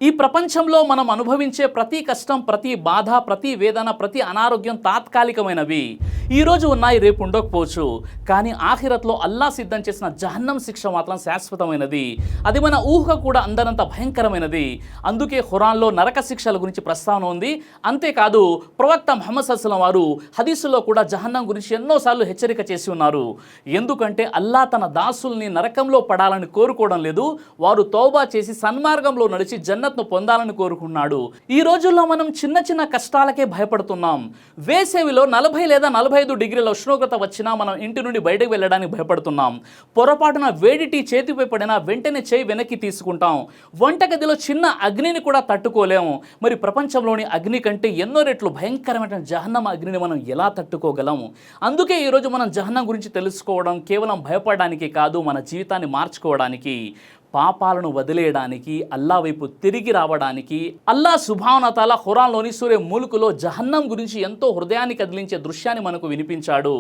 ఈ ప్రపంచంలో మనం అనుభవించే ప్రతి కష్టం, ప్రతి బాధ, ప్రతి వేదన, ప్రతి అనారోగ్యం తాత్కాలికమైనవి. ఈరోజు ఉన్నాయి, రేపు ఉండకపోవచ్చు. కానీ ఆఖిరత్లో అల్లా సిద్ధం చేసిన జహన్నం శిక్ష మాత్రం శాశ్వతమైనది. అది మన ఊహ కూడా అందరంత భయంకరమైనది. అందుకే ఖురాన్లో నరక శిక్షల గురించి ప్రస్తావన ఉంది. అంతేకాదు ప్రవక్త ముహమ్మద్ సల్లల్లాహు అలైహి వసల్లం వారు హదీసులో కూడా జహన్నం గురించి ఎన్నోసార్లు హెచ్చరిక చేసి ఉన్నారు. ఎందుకంటే అల్లా తన దాసుల్ని నరకంలో పడాలని కోరుకోవడం లేదు. వారు తౌబా చేసి సన్మార్గంలో నడిచి జన్నత్ను పొందాలని కోరుకున్నాడు. ఈ రోజుల్లో మనం చిన్న చిన్న కష్టాలకే భయపడుతున్నాం. వేసవిలో 40 లేదా 45 డిగ్రీల ఉష్ణోగ్రత వచ్చినా మనం ఇంటి నుండి బయటకు వెళ్ళడానికి భయపడుతున్నాం. పొరపాటున వేడిటి చేతిపై పడినా వెంటనే చేయి వెనక్కి తీసుకుంటాం. వంటగదిలో చిన్న అగ్నిని కూడా తట్టుకోలేము. మరి ప్రపంచంలోని అగ్ని కంటే ఎన్నో రెట్లు భయంకరమైన జహన్నం అగ్నిని మనం ఎలా తట్టుకోగలం? అందుకే ఈరోజు మనం జహన్నం గురించి తెలుసుకోవడం కేవలం భయపడడానికి కాదు, మన జీవితాన్ని మార్చుకోవడానికి, పాపాలను వదిలేయడానికి, అల్లా వైపు తిరిగి రావడానికి. అల్లా సుబ్హానహు వ తఆలా ఖురాన్లోని సూరే ముల్క్లో జహన్నం గురించి ఎంతో హృదయాన్ని కదిలించే దృశ్యాన్ని మనకు వినిపించాడు.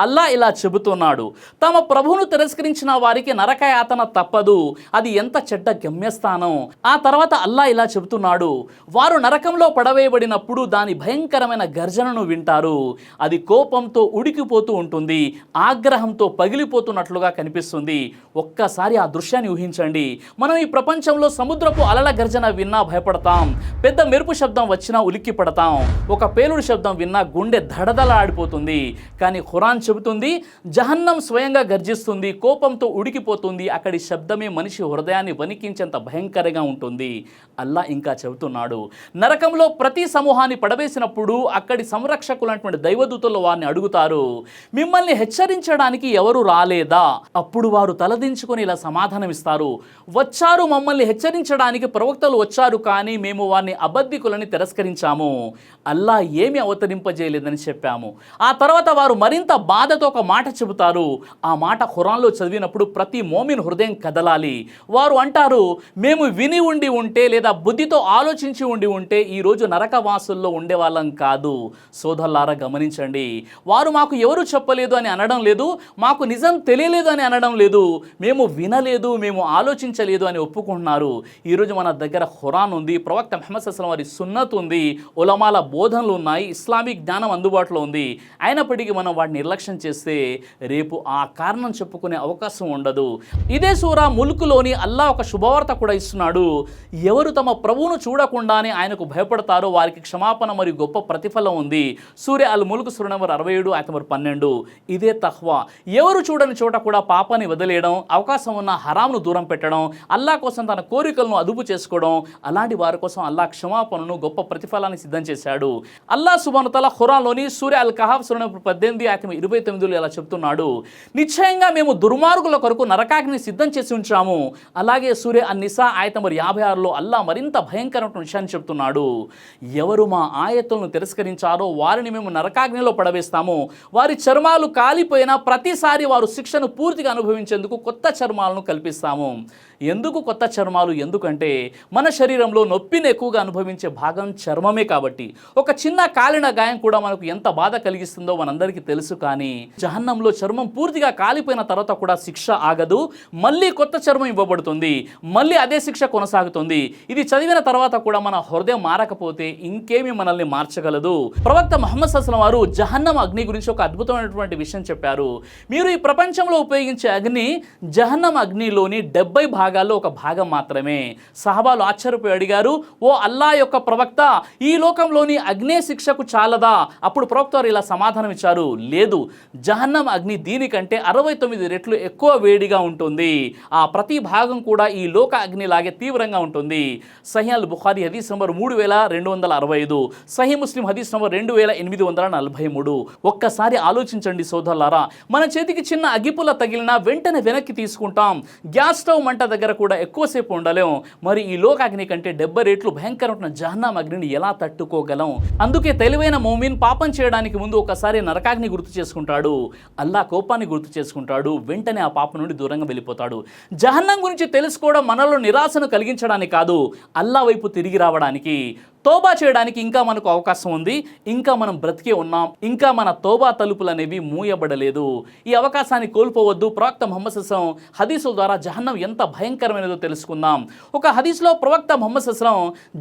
అల్లా ఇలా చెబుతున్నాడు, తమ ప్రభువును తిరస్కరించిన వారికి నరకయాతన తప్పదు, అది ఎంత చెడ్డ గమ్యస్థానం. ఆ తర్వాత అల్లా ఇలా చెబుతున్నాడు, వారు నరకంలో పడవేయబడినప్పుడు దాని భయంకరమైన గర్జనను వింటారు. అది కోపంతో ఉడికిపోతూ ఉంటుంది, ఆగ్రహంతో పగిలిపోతున్నట్లుగా కనిపిస్తుంది. ఒక్కసారి ఆ దృశ్యాన్ని ఊహించండి. మనం ఈ ప్రపంచంలో సముద్రపు అలల గర్జన విన్నా భయపడతాం, పెద్ద మెరుపు శబ్దం వచ్చినా ఉలిక్కి పడతాం, ఒక పేలుడు శబ్దం విన్నా గుండె దడదల ఆడిపోతుంది. కానీ ఖురాన్ చెబుతుంది, జహన్నం స్వయంగా గర్జిస్తుంది, కోపంతో ఉడికిపోతుంది. అక్కడి శబ్దమే మనిషి హృదయాన్ని వణికించేంత భయంకరంగా ఉంటుంది. అల్లా ఇంకా చెబుతున్నాడు, నరకంలో ప్రతి సమూహాన్ని పడవేసినప్పుడు అక్కడి సంరక్షకులైనటువంటి దైవదూతలు వారిని అడుగుతారు, మిమ్మల్ని హెచ్చరించడానికి ఎవరు రాలేదా? అప్పుడు వారు తలదించుకొని ఇలా సమాధానమిస్తారు, వచ్చారు, మమ్మల్ని హెచ్చరించడానికి ప్రవక్తలు వచ్చారు, కానీ మేము వారిని అబద్ధికులని తిరస్కరించాము, అల్లా ఏమి అవతరింపజేయలేదని చెప్పాము. ఆ తర్వాత వారు మరింత బాధతో ఒక మాట చెబుతారు. ఆ మాట ఖురాన్లో చదివినప్పుడు ప్రతి మోమిన్ హృదయం కదలాలి. వారు అంటారు, మేము విని ఉండి ఉంటే లేదా బుద్ధితో ఆలోచించి ఉండి ఉంటే ఈరోజు నరకవాసుల్లో ఉండేవాళ్ళం కాదు. సోదరులారా గమనించండి, వారు మాకు ఎవరు చెప్పలేదు అని అనడం లేదు, మాకు నిజం తెలియలేదు అని అనడం లేదు, మేము వినలేదు, మేము ఆలోచించలేదు అని ఒప్పుకుంటున్నారు. ఈరోజు మన దగ్గర ఖురాన్ ఉంది, ప్రవక్త ముహమ్మద్ సల్లల్లాహు అలైహి వసల్లం వారి సున్నత్ ఉంది, ఉలమాల బోధనలు ఉన్నాయి, ఇస్లామిక్ జ్ఞానం అందుబాటులో ఉంది. అయినప్పటికీ మనం వాటిని నిర్లక్ష్యం చేస్తే రేపు ఆ కారణం చెప్పుకునే అవకాశం ఉండదు. ఇదే సూరా ముల్క్లోని అల్లా ఒక శుభవార్త కూడా ఇస్తున్నాడు. ఎవరు తమ ప్రభువును చూడకుండానే ఆయనకు భయపడతారో వారికి క్షమాపణ మరియు గొప్ప ప్రతిఫలం ఉంది. సూర్య అల్ ముల్క్ సూరా నంబర్ 67 ఆయత నంబర్ 12. ఇదే తఖ్వా. ఎవరు చూడని చోట కూడా పాపాన్ని వదిలేయడం, అవకాశం ఉన్న హరామును దూరం పెట్టడం, అల్లా కోసం తన కోరికలను అదుపు చేసుకోవడం, అలాంటి వారి కోసం అల్లా క్షమాపణను గొప్ప ప్రతిఫలాన్ని సిద్ధం చేశాడు. అల్లా సుబ్హానహు వ తఆలా ఖురాన్లోని సూర్య అల్ కహఫ్ సూరా నంబర్ 18 ఆయత 29లో ఇలా చెప్తున్నాడు, నిశ్చయంగా మేము దుర్మార్గుల కొరకు నరకాగ్ని సిద్ధం చేసి ఉంచాము. అలాగే సూర్య అన్ నిసా ఆయత నంబర్ 56లో అల్లా మరింత భయంకరమైన విషయాన్ని చెప్తున్నాడు, ఎవరు మా ఆయతులను తిరస్కరించారో వారిని మేము నరకాగ్నిలో పడవేస్తాము. వారి చర్మాలు కాలిపోయినా ప్రతిసారి వారు శిక్షను పూర్తిగా అనుభవించేందుకు కొత్త చర్మాలను కల్పిస్తాము. ఎందుకు కొత్త చర్మాలు? ఎందుకంటే మన శరీరంలో నొప్పిని ఎక్కువగా అనుభవించే భాగం చర్మమే కాబట్టి. ఒక చిన్న కాలిన గాయం కూడా మనకు ఎంత బాధ కలిగిస్తుందో మనందరికీ తెలుసు. కానీ జహన్నంలో చర్మం పూర్తిగా కాలిపోయిన తర్వాత కూడా శిక్ష ఆగదు, మళ్ళీ కొత్త చర్మం ఇవ్వబడుతుంది, మళ్ళీ అదే శిక్ష కొనసాగుతుంది. ఇది చదివిన తర్వాత కూడా మన హృదయం మారకపోతే ఇంకేమి మనల్ని మార్చగలదు? ప్రవక్త ముహమ్మద్ సల్లల్లాహు అలైహి వసల్లం వారు జహన్నం అగ్ని గురించి ఒక అద్భుతమైనటువంటి విషయం చెప్పారు. మీరు ఈ ప్రపంచంలో ఉపయోగించే అగ్ని జహన్నం అగ్నిలోని 70 భాగాల్లో ఒక భాగం మాత్రమే. సహబాలు ఆశ్చర్యపోయి అడిగారు, ఓ అల్లా యొక్క ప్రవక్త, ఈ లోకంలోని అగ్నే శిక్షకు చాలదా? అప్పుడు ప్రవక్త వారు ఇలా సమాధానం ఇచ్చారు, లేదు, జహన్నం అగ్ని దీనికంటే 69 రెట్లు ఎక్కువ వేడిగా ఉంటుంది. ఆ ప్రతి భాగం కూడా ఈ లోక అగ్నిలాగే తీవ్రంగా ఉంటుంది. సహీ అల్ బుఖారీ హదీస్ నంబర్ 3265, సహీ ముస్లిం హదీస్ నంబర్ 2843. ఒక్కసారి ఆలోచించండి సోదరులారా, మన చేతికి చిన్న అగ్గిపుల్ల తగిలినా వెంటనే వెనక్కి తీసుకుంటాం. గ్యాస్ స్టవ్ మంట దగ్గర కూడా ఎక్కువసేపు ఉండలేం. మరి ఈ లోక అగ్ని కంటే 70 రెట్లు భయంకరమైన జహన్నం అగ్నిని ఎలా తట్టుకోగలం? అందుకే తెలివైన మోమిన్ పాపం చేయడానికి ముందు ఒకసారి నరకాగ్ని గుర్తు చేసుకుంటాడు, అల్లా కోపాన్ని గుర్తు చేసుకుంటాడు, వెంటనే ఆ పాపం నుండి దూరంగా వెళ్ళిపోతాడు. జహన్నం గురించి తెలుసుకోవడం మనలో నిరాశను కలిగించడానికి కాదు, అల్లా వైపు తిరిగి రావడానికి. తోబా చేయడానికి ఇంకా మనకు అవకాశం ఉంది, ఇంకా మనం బ్రతికే ఉన్నాం, ఇంకా మన తోబా తలుపులు అనేవి మూయబడలేదు. ఈ అవకాశాన్ని కోల్పోవద్దు. ప్రవక్త ముహమ్మద్ సల్లం హదీసుల ద్వారా జహన్నం ఎంత భయంకరమైనదో తెలుసుకుందాం. ఒక హదీస్లో ప్రవక్త ముహమ్మద్ సల్లం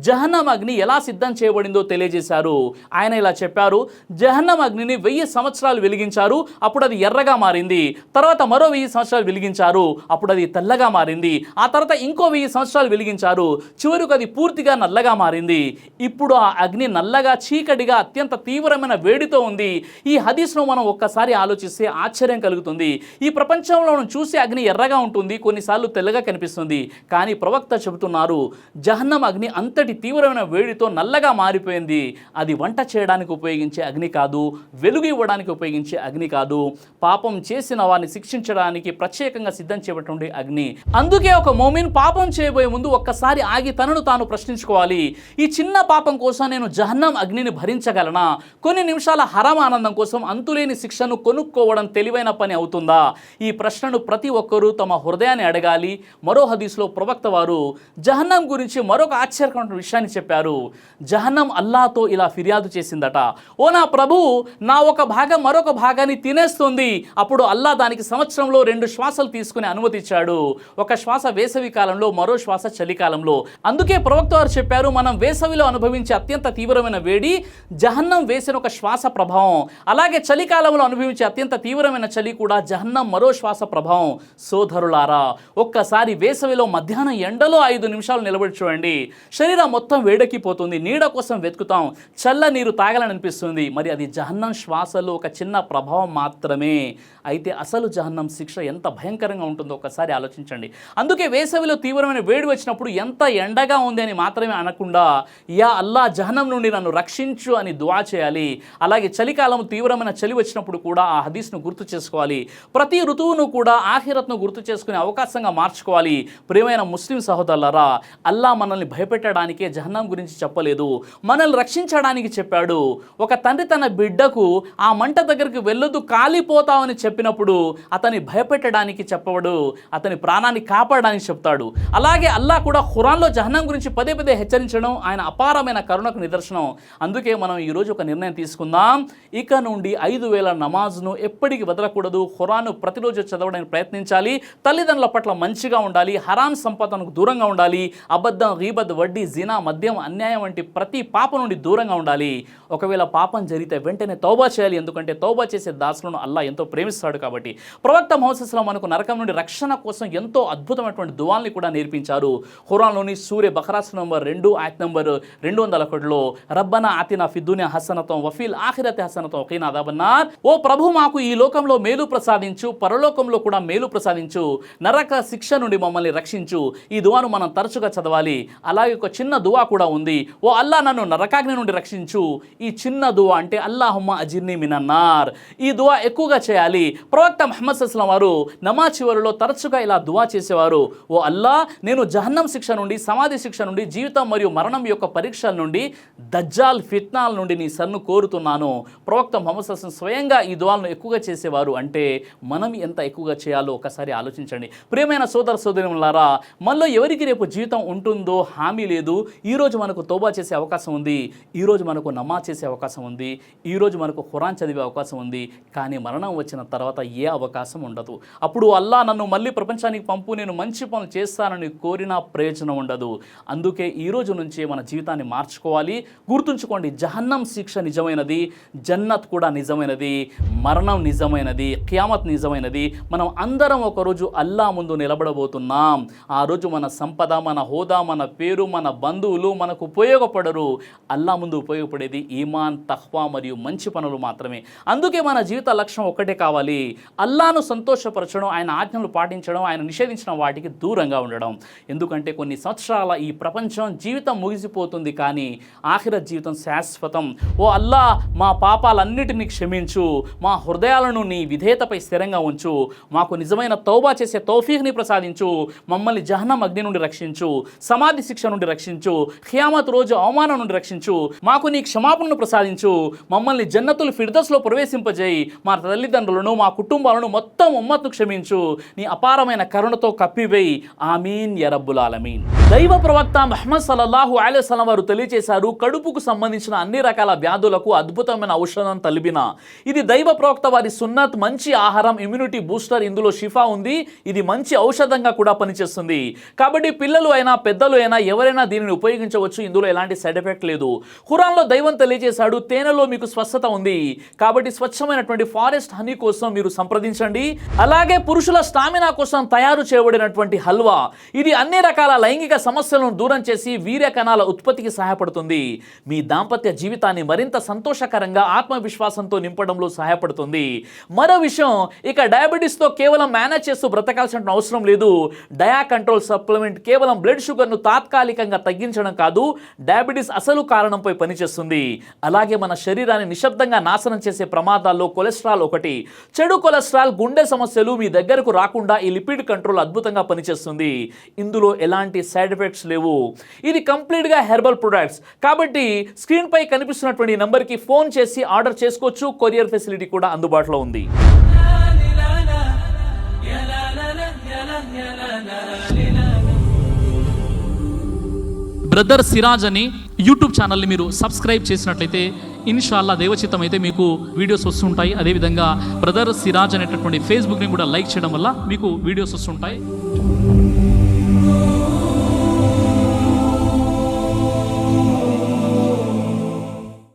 జహన్నం అగ్ని ఎలా సిద్ధం చేయబడిందో తెలియజేశారు. ఆయన ఇలా చెప్పారు, జహన్నం అగ్నిని 1000 సంవత్సరాలు వెలిగించారు, అప్పుడు అది ఎర్రగా మారింది. తర్వాత మరో 1000 సంవత్సరాలు వెలిగించారు, అప్పుడు అది తెల్లగా మారింది. ఆ తర్వాత ఇంకో 1000 సంవత్సరాలు వెలిగించారు, చివరకు అది పూర్తిగా నల్లగా మారింది. ఇప్పుడు ఆ అగ్ని నల్లగా చీకటిగా అత్యంత తీవ్రమైన వేడితో ఉంది. ఈ హదీస్ను మనం ఒక్కసారి ఆలోచిస్తే ఆశ్చర్యం కలుగుతుంది. ఈ ప్రపంచంలో చూసి అగ్ని ఎర్రగా ఉంటుంది, కొన్నిసార్లు తెల్లగా కనిపిస్తుంది. కానీ ప్రవక్త చెబుతున్నారు, జహన్నం అగ్ని అంతటి తీవ్రమైన వేడితో నల్లగా మారిపోయింది. అది వంట చేయడానికి ఉపయోగించే అగ్ని కాదు, వెలుగు ఇవ్వడానికి ఉపయోగించే అగ్ని కాదు, పాపం చేసిన వారిని శిక్షించడానికి ప్రత్యేకంగా సిద్ధం చేయబడినటువంటి అగ్ని. అందుకే ఒక మోమిన్ పాపం చేయబోయే ముందు ఒక్కసారి ఆగి తనను తాను ప్రశ్నించుకోవాలి, ఈ చిన్న పాపం కోసం నేను జహన్నం అగ్నిని భరించగలనా? కొన్ని నిమిషాల హరాం ఆనందం కోసం అంతులేని శిక్షను కొనుక్కోవడం తెలివైన పని అవుతుందా? ఈ ప్రశ్నను ప్రతి ఒక్కరూ తమ హృదయాన్ని అడగాలి. మరో హదీస్లో ప్రవక్త వారు జహన్నం గురించి మరొక ఆశ్చర్యకరమైన విషయాన్ని చెప్పారు. జహన్నం అల్లాహ్తో ఇలా ఫిర్యాదు చేసిందట, ఓ నా ప్రభు, నా ఒక భాగం మరొక భాగాన్ని తినేస్తుంది. అప్పుడు అల్లాహ్ దానికి సంవత్సరంలో 2 శ్వాసలు తీసుకునే అనుమతి ఇచ్చాడు. ఒక శ్వాస వేసవి కాలంలో, మరో శ్వాస చలికాలంలో. అందుకే ప్రవక్త వారు చెప్పారు, మనం వేసవిలో అనుభవించే అత్యంత తీవ్రమైన వేడి జహన్నం వేసిన ఒక శ్వాస ప్రభావం. అలాగే చలికాలంలో అనుభవించే అత్యంత తీవ్రమైన చలి కూడా జహన్నం మరో శ్వాస ప్రభావం. సోదరులారా, ఒక్కసారి వేసవిలో మధ్యాహ్నం ఎండలో 5 నిమిషాలు నిలబడి చూడండి, శరీరం మొత్తం వేడెక్కిపోతుంది. నీడ కోసం వెతుకుతాం, చల్ల నీరు తాగాలని అనిపిస్తుంది. మరి అది జహన్నం శ్వాసలో ఒక చిన్న ప్రభావం మాత్రమే. అయితే అసలు జహన్నం శిక్ష ఎంత భయంకరంగా ఉంటుందో ఒకసారి ఆలోచించండి. అందుకే వేసవిలో తీవ్రమైన వేడి వచ్చినప్పుడు ఎంత ఎండగా ఉంది అని మాత్రమే అనకుండా, యా అల్లా జహన్నం నుండి నన్ను రక్షించు అని దుఆ చేయాలి. అలాగే చలికాలం తీవ్రమైన చలి వచ్చినప్పుడు కూడా ఆ హదీస్ను గుర్తు చేసుకోవాలి. ప్రతి ఋతువును కూడా ఆఖిరత్ను గుర్తు చేసుకునే అవకాశంగా మార్చుకోవాలి. ప్రియమైన ముస్లిం సహోదరులారా, అల్లా మనల్ని భయపెట్టడానికే జహన్నం గురించి చెప్పలేదు, మనల్ని రక్షించడానికి చెప్పాడు. ఒక తండ్రి తన బిడ్డకు ఆ మంట దగ్గరికి వెళ్ళొద్దు, కాలిపోతావని చెప్పినప్పుడు అతన్ని భయపెట్టడానికి చెప్పవడు, అతని ప్రాణాన్ని కాపాడడానికి చెప్తాడు. అలాగే అల్లా కూడా ఖురాన్లో జహన్నం గురించి పదే పదే హెచ్చరించడం ఆయన అపారమైన కరుణకు నిదర్శనం. అందుకే మనం ఈరోజు ఒక నిర్ణయం తీసుకుందాం, ఇక నుండి 5 వేళ నమాజ్ను ఎప్పటికీ వదలకూడదు. ఖురాన్ను ప్రతిరోజు చదవడానికి ప్రయత్నించాలి. తల్లిదండ్రుల పట్ల మంచిగా ఉండాలి. హరాం సంపదకు దూరంగా ఉండాలి. అబద్ధం, గీబద్, వడ్డీ, జినా, మద్యం, అన్యాయం వంటి ప్రతి పాపం నుండి దూరంగా ఉండాలి. ఒకవేళ పాపం జరిగితే వెంటనే తౌబా చేయాలి. ఎందుకంటే తౌబా చేసే దాసులను అల్లా ఎంతో ప్రేమిస్తాడు కాబట్టి. ప్రవక్త ముహమ్మద్ సల్లల్లాహు మనకు నరకం నుండి రక్షణ కోసం ఎంతో అద్భుతమైనటువంటి దువాల్ని కూడా నేర్పించారు. ఖురాన్లోని సూరే బఖరా నంబర్ 2 ఆయత్ నంబర్ 201లో, రబ్బనా ఆతినా ఫిద్దునియా హసనతం వఫీల్ ఆఖిరతి హసనతం వఖీనా అదాబన్నార్. ఓ ప్రభు, మాకు ఈ లోకంలో మేలు ప్రసాదించు, పరలోకంలో కూడా మేలు ప్రసాదించు, నరక శిక్ష నుండి మమ్మల్ని రక్షించు. ఈ దువాను మనం తరచుగా చదవాలి. అలాగే ఒక చిన్న దువా కూడా ఉంది, ఓ అల్లా నన్ను నరకాగ్ని నుండి రక్షించు. ఈ చిన్న దువా అంటే అల్లాహుమ్మ అజిర్ని మినన్నార్. ఈ దువా ఎక్కువగా చేయాలి. ప్రవక్త ముహమ్మద్ సల్లల్లాహు వారు నమాజ్ చివరిలో తరచుగా ఇలా దువా చేసేవారు, ఓ అల్లా, నేను జహన్నం శిక్ష నుండి, సమాధి శిక్ష నుండి, జీవితం మరియు మరణం యొక్క పరీక్షల నుండి, దజ్జాల్ ఫిత్నాల నుండి నీ సన్ను కోరుతున్నాను. ప్రవక్త ముహమ్మద్ సల్లల్లాహు స్వయంగా ఈ దువాలను ఎక్కువగా చేసేవారు. అంటే మనం ఎంత ఎక్కువగా చేయాలో ఒకసారి ఆలోచించండి. ప్రియమైన సోదర సోదరులారా, మనలో ఎవరికి రేపు జీవితం ఉంటుందో హామీ లేదు. ఈరోజు మనకు తౌబా చేసే అవకాశం ఉంది, ఈరోజు మనకు నమాజ్ చేసే అవకాశం ఉంది, ఈరోజు మనకు ఖురాన్ చదివే అవకాశం ఉంది. కానీ మరణం వచ్చిన తర్వాత ఏ అవకాశం ఉండదు. అప్పుడు అల్లా నన్ను మళ్ళీ ప్రపంచానికి పంపు, నేను మంచి పనులు చేస్తానని కోరినా ప్రయోజనం ఉండదు. అందుకే ఈ రోజు నుంచే మన జీవితాన్ని మార్చుకోవాలి. గుర్తుంచుకోండి, జహన్నం శిక్ష నిజమైనది, జన్నత్ కూడా నిజమైనది, మరణం నిజమైనది, ఖియామత్ నిజమైనది. మనం అందరం ఒకరోజు అల్లా ముందు నిలబడబోతున్నాం. ఆ రోజు మన సంపద, మన హోదా, మన పేరు, మన బంధువులు మనకు ఉపయోగపడరు. అల్లా ముందు ఉపయోగపడేది ఈమాన్, తఖ్వా మరియు మంచి పనులు మాత్రమే. అందుకే మన జీవిత లక్ష్యం ఒక్కటే కావాలి, అల్లాను సంతోషపరచడం, ఆయన ఆజ్ఞలు పాటించడం, ఆయన నిషేధించిన వాటికి దూరంగా ఉండడం. ఎందుకంటే కొన్ని సంవత్సరాల ఈ ప్రపంచం జీవితం ముగిసిపోతుంది, కానీ ఆఖిరత్ జీవితం శాశ్వతం. ఓ అల్లా, మా పాపాలన్నిటినీ క్షమించు, మా హృదయాలను నీ విధేయతపై స్థిరంగా ఉంచు, మాకు నిజమైన తౌబా చేసే తౌఫీక్ని ప్రసాదించు, మమ్మల్ని జహన్నం అగ్ని నుండి రక్షించు, సమాధి శిక్ష నుండి రక్షించు, ఖియామత్ రోజు అవమానం నుండి రక్షించు, మాకు నీ క్షమాపణను ప్రసాదించు, మమ్మల్ని జన్నతుల్ ఫిర్దౌస్లో ప్రవేశింపజేయి, మా తల్లిదండ్రులను, మా కుటుంబాలను, మొత్తం ఉమ్మత్ను క్షమించు, నీ అపారమైన కరుణతో కప్పివేయి. ఆమీన్ యా రబ్బుల్ ఆలమీన్. దైవ ప్రవక్త ముహమ్మద్ సల్లల్లాహు అలైహి వసల్లం గారు తెలియజేశారు, కడుపుకు సంబంధించిన అన్ని రకాల వ్యాధులకు అద్భుతమైన ఔషధం తలిబిన. ఇది దైవ ప్రవక్త వారి సున్నత్, మంచి ఆహారం, ఇమ్యూనిటీ బూస్టర్. ఇందులో షిఫా ఉంది. ఇది మంచి ఔషధంగా కూడా పనిచేస్తుంది. కాబట్టి పిల్లలు అయినా పెద్దలు అయినా ఎవరైనా దీనిని ఉపయోగించవచ్చు. ఇందులో ఎలాంటి సైడ్ ఎఫెక్ట్ లేదు. ఖురాన్లో దైవం తెలియజేశాడు, తేనెలో మీకు స్వస్థత ఉంది. కాబట్టి స్వచ్ఛమైనటువంటి ఫారెస్ట్ హనీ కోసం మీరు సంప్రదించండి. అలాగే పురుషుల స్టామినా కోసం తయారు చేయబడినటువంటి హల్వా, ఇది అన్ని రకాల లైంగిక సమస్యలను దూరం చేసి వీర్య కణాల ఉత్పత్తికి సహాయపడుతుంది. మీ దాంపత్య జీవితాన్ని మరింత సంతోషకరంగా, ఆత్మవిశ్వాసంతో నింపడంలో సహాయపడుతుంది. మరో విషయం, ఇక డయాబెటీస్తో కేవలం మేనేజ్ చేస్తూ బ్రతకాల్సిన అవసరం లేదు. డయా కంట్రోల్ సప్లిమెంట్ కేవలం బ్లడ్ షుగర్ను తాత్కాలికంగా తగ్గించడం కాదు, డయాబెటీస్ అసలు కారణంపై పనిచేస్తుంది. అలాగే మన శరీరాన్ని నిశ్శబ్దంగా నాశనం చేసే ప్రమాదాల్లో కొలెస్ట్రాల్ ఒకటి. చెడు కొలెస్ట్రాల్, గుండె సమస్యలు మీ దగ్గరకు రాకుండా ఈ లిపిడ్ కంట్రోల్ అద్భుతంగా పనిచేస్తుంది. ఇందులో ఎలాంటి సైడ్ ఎఫెక్ట్స్ లేవు. ఇది కంప్లీట్గా హెర్బల్ ప్రొడక్ట్స్. కాబట్టి స్క్రీన్ పై కనిపిస్తున్నటువంటి నంబర్కి ఫోన్ చేసి ఆర్డర్ చేసుకోవచ్చు. కొరియర్ ఫెసిలిటీ కూడా అందుబాటులో ఉంది. బ్రదర్ సిరాజ్ అని యూట్యూబ్ ఛానల్ని మీరు సబ్స్క్రైబ్ చేసినట్లయితే ఇన్షాల్లా దేవచిత్తం అయితే మీకు వీడియోస్ వస్తుంటాయి. అదేవిధంగా బ్రదర్ సిరాజ్ అనేటటువంటి ఫేస్బుక్ని కూడా లైక్ చేయడం వల్ల మీకు వీడియోస్ వస్తుంటాయి.